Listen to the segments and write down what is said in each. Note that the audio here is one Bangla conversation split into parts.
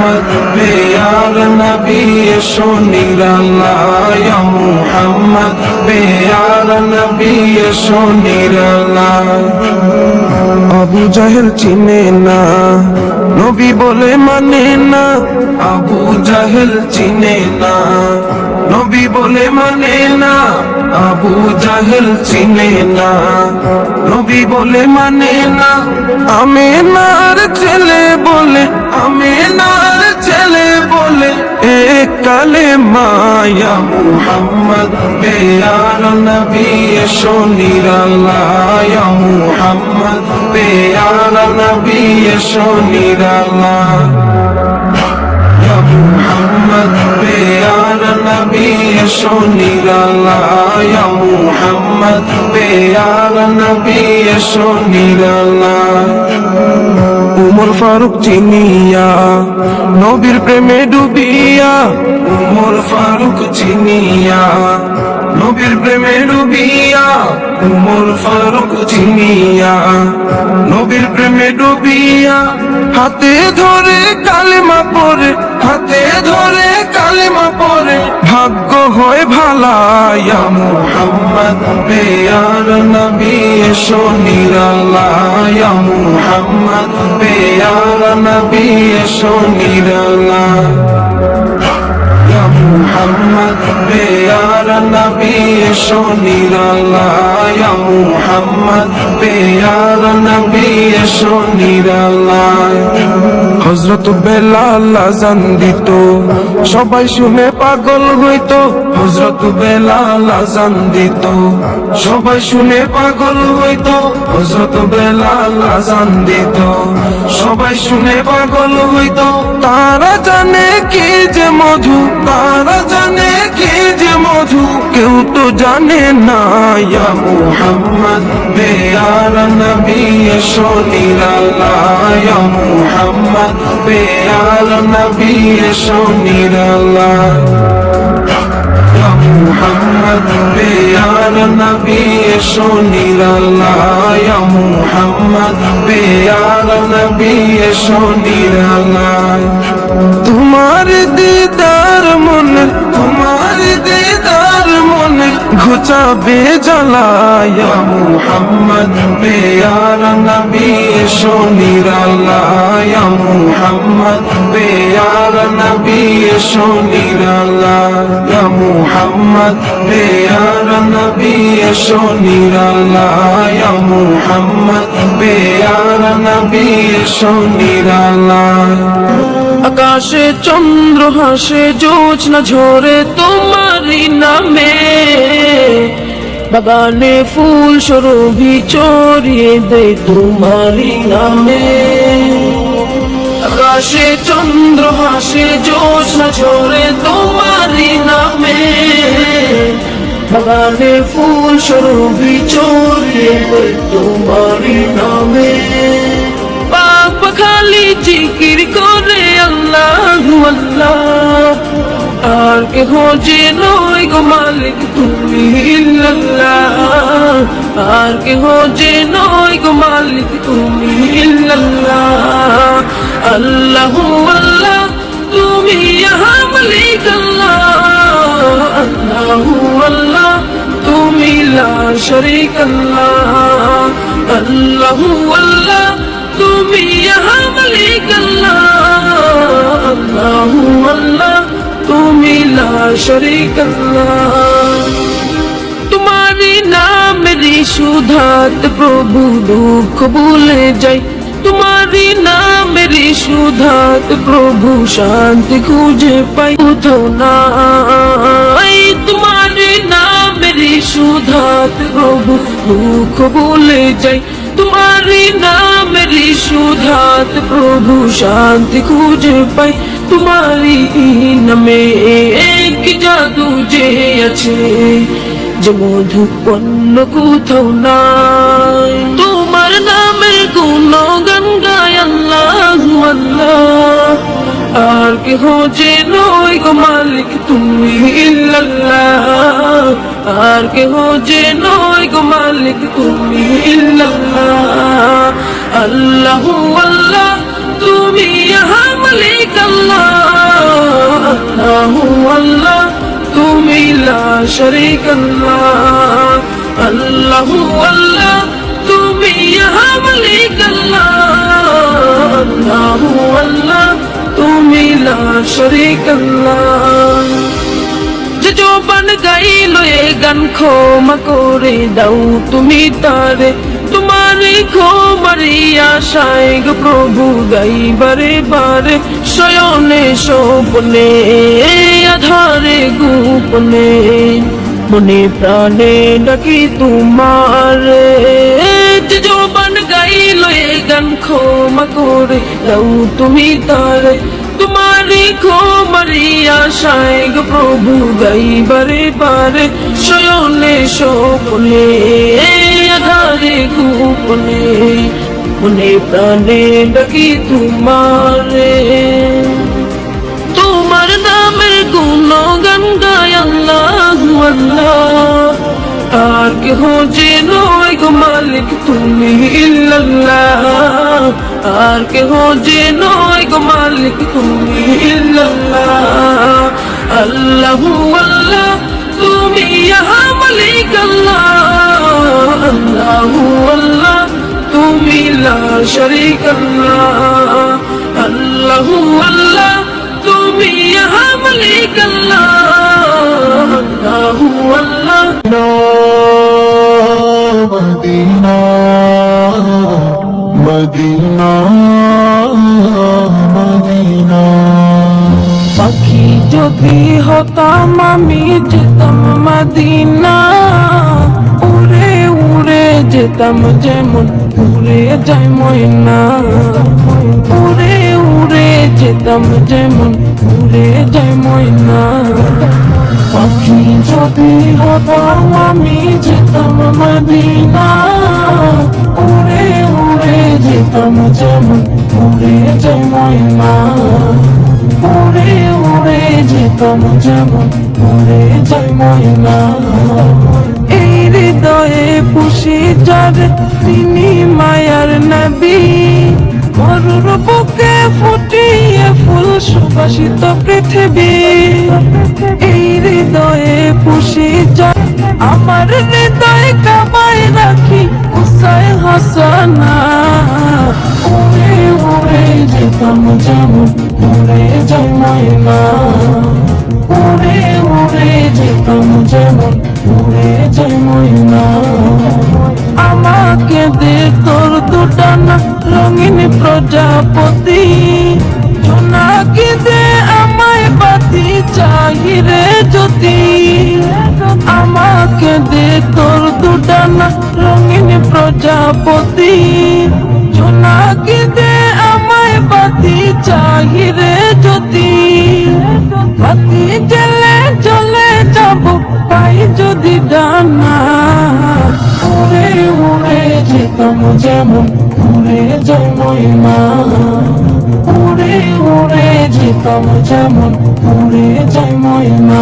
মুহাম্মদ প্যার নবী এসো নিরালায় ইয়া মুহাম্মদ প্যার নবী এসো নিরালায় আবু জাহেল চিনে না নবী বলে মানে না আবু জাহেল চিনে না নবী বলে মানে না আবু জাহেল চিনে না নবী বলে মানে না আমিনার ছেলে বলে আমিনার ছেলে বলে এক কালেমা ইয়া মুহাম্মদ প্যার নবী এসো নিরালায় ইয়া মুহাম্মদ প্যার নবী এসো নিরালায় ইয়া মুহাম্মদ প্যার নবী এসো নিরালায় ইয়া মুহাম্মদ প্যার নবী এসো নিরালায় উমর ফারুক চিনিয়া নবীর প্রেমে ডুবিয়া উমর ফারুক চিনিয়া নবীর প্রেমে ডুবিয়া উমর ফারুক চিনিয়া নবীর প্রেমে ডুবিয়া হাতে ধরে কালেমা পড়ে হাতে ধরে কালেমা পড়ে ভাগ্য হয় ভালা ইয়া মুহাম্মদ প্যার নবী এসো নিরালায় ইয়া মুহাম্মদ প্যার নবী এসো নিরালায় ইয়া মুহাম্মদ প্যার নবী এসো নিরালায় ইয়া মুহাম্মদ প্যার নবী এসো নিরালায় হযরত বেলাল আযান দিত সবাই শুনে পাগল হইতো হযরত বেলাল আযান দিত সবাই শুনে পাগল হইতো হযরত বেলাল আযান দিত সবাই শুনে পাগল হইতো তারা জানে কি যে মধু তারা জানে কি যে মধু কেউ তো জানে না ইয়া মুহাম্মদ প্যার নবী এসো নিরালায় ইয়া মুহাম্মদ প্যার নবী এসো নিরালায় ইয়া মুহাম্মদ প্যার নবী এসো নিরালায় ইয়া মুহাম্মদ প্যার নবী এসো নিরালায় তোমার দিদার মনে তোমার দিদার মনে ঘুচাবে জ্বালা ইয়া মুহাম্মদ প্যার নবী এসো নিরালায় ইয়া মুহাম্মদ প্যার নবী এসো নিরালায় ইয়া মুহাম্মদ প্যার নবী এসো নিরালায় ইয়া মুহাম্মদ প্যার নবী এসো নিরালায় আকাশে চন্দ্র হাসে জোছনা ঝরে তোমারই নামে বাগানে ফুল সুরভি ছড়িয়ে দেয় তোমারই নামে আকাশে চন্দ্র হাসে জোছনা ঝরে তোমারই নামে বাগানে ফুল সুরভি ছড়িয়ে দেয় তোমারই নামে খালি জিকির করে আল্লাহু আল্লাহ আর কেহ যে নয় গো মালিক তুমি ইল্লাল্লাহ আর কেহ যে নয় গো মালিক তুমি ইল্লাল্লাহ আল্লাহু আল্লাহ তুমি ইয়া মালিক আল্লাহ আল্লাহু আল্লাহ তুমি লা শরীক আল্লাহ আল্লাহু আল্লাহ তুমি ইয়া মালিক আল্লাহ আল্লাহু আল্লাহ তুমি লা শরীক আল্লাহ তোমারি নামেরই সুধাত প্রভু দুঃখ ভুলে যাই তোমারি নামেরই সুধাত প্রভু শান্তি খুঁজে পাই কোথাও নাই তোমারি নামেরই সুধাত প্রভু দুঃখ ভুলে যাই तुम्हारी नामेरी सुधात प्रभु शांति खुजे पाई तुम्हारी नामे एक जादू जे अच्छे जो मधु पन्न कोথাও নাই তোমার নামের গুণগান গায় আল্লাহু আল্লাহ আর কেহ যে নয় গো মালিক তুমি ইল্লাল্লাহ আর কেহ যে নয় গো মালিক তুমি ইল্লাল্লাহ আল্লাহু আল্লাহ তুমি ইয়া মালিক আল্লাহ শারীকা লাহ। আল্লাহু আল্লাহ তুমি ইয়া মালিক আল্লাহ, আল্লাহু আল্লাহ তুমি লা শারীকা লাহ। যে জবান গাইলো এ গান ক্ষমা করে দাও তুমি তারে, তোমারই ক্ষমারি আশায় গো প্রভু গাই বারে বারে, শয়নে স্বপ্নে আধারে গোপনে, মনে প্রাণে ডাকি তোমারে। যে জবান গাইলো এ গান ক্ষমা করে দাও তুমি তারে, তোমারই ক্ষমারি আশায় গো প্রভু গাই বারে বারে, শয়নে স্বপ্নে আধারে গোপনে, মনে প্রাণে ডাকি তোমারে। তোমার নামের গুণগান গায় আল্লাহু আল্লাহ, আর কেহ যে নয় গো মালিক তুমি ইল্লাল্লাহ, আর কেহ যে নয় গো মালিক তুমি ইল্লাল্লাহ। আল্লাহু আল্লাহ তুমি ইয়া মালিক আল্লাহ, আল্লাহু আল্লাহ তুমি লা শারীকা লাহ। আল্লাহু আল্লাহ তুমি ইয়া মালিক আল্লাহ, আল্লাহু আল্লাহ। Medina Medina Medina. পাখি যদি হতাম আমি যেতাম মদিনা, উড়ে উড়ে যেতাম যেমন উড়ে যায় ময়না, উড়ে উড়ে যেতাম যেমন উড়ে যায় ময়না। পাখি যদি হতাম আমি যেতাম মদিনা, উড়ে উড়ে যেতাম যেমন উড়ে যায় ময়না, উড়ে উড়ে যেতাম যেমন উড়ে যায় ময়না। এই হৃদয়ে পুষি যারে তিনি মায়ার নবী, মরুর বুকে ফুটিয়ে ফুল সুবাসিত পৃথিবী। এই হৃদয়ে পুষি যারে আমার হৃদয় কামায় রাখি উসায় হাসানা, উড়ে উড়ে যেতাম যেমন উড়ে যায় ময়না, উড়ে উড়ে যেতাম যেমন উড়ে যায় ময়না। আমাকে দে তোর দুটানা রঙিন প্রজাপতি, জোনাকি দে আমায় বাতি চাহিরে জ্যোতি। আমাকে দে তোর দুটানা রঙিন প্রজাপতি, জোনাকি দে আমায় বাতি চাহিরে জ্যোতি। বাতি জ্বলে জ্বলে যাব পাই যদি ডানা, উড়ে উড়ে যেতাম যেমন উড়ে যায় ময়না, উড়ে উড়ে যেতাম যেমন উড়ে যায় ময়না।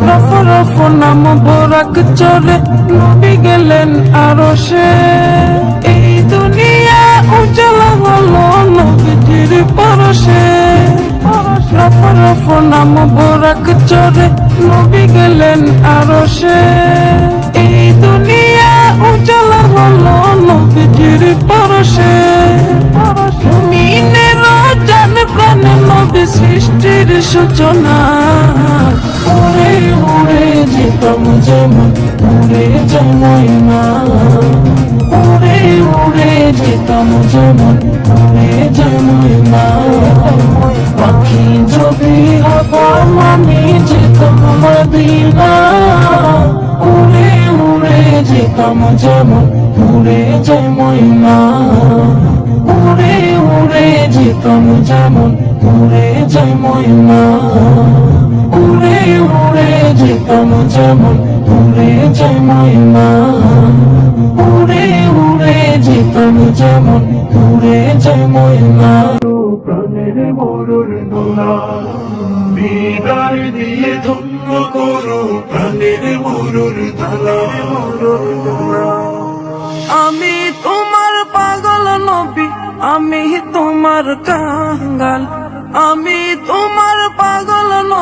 রফ রফ নাম বোরাক চড়ে নবী গেলেন আরশে, এই দুনিয়া উজ্জ্বল হলো নবীজির পরশে। রফ রফ নাম বোরাক চড়ে নবী গেলেন আরশে, এই দুনিয়া উজ্জ্বল হলো নবীজির পরশে। মুমিনের জান প্রাণ নবী সৃষ্টির সূচনা, উড়ে উড়ে যেতাম যেমন উড়ে যায় ময়না, উড়ে উড়ে যেতাম যেমন উড়ে যায় ময়না। পাখি যদি হতাম আমি যেতাম মদিনা, উড়ে উড়ে যেতাম যেমন উড়ে যায় ময়না, উড়ে উড়ে যেতাম যেমন উড়ে যায় ময়না, উড়ে উড়ে যেতাম যেমন উড়ে যায় ময়না, উড়ে উড়ে যেতাম যেমন উড়ে যায় ময়না। প্রাণের মরুর দোলা বিদায় দিয়ে ধন্য করো প্রাণের মরুর দোলা। আমি তোমার পাগল নবী, আমি তোমার কাঙ্গাল, আমি তোমার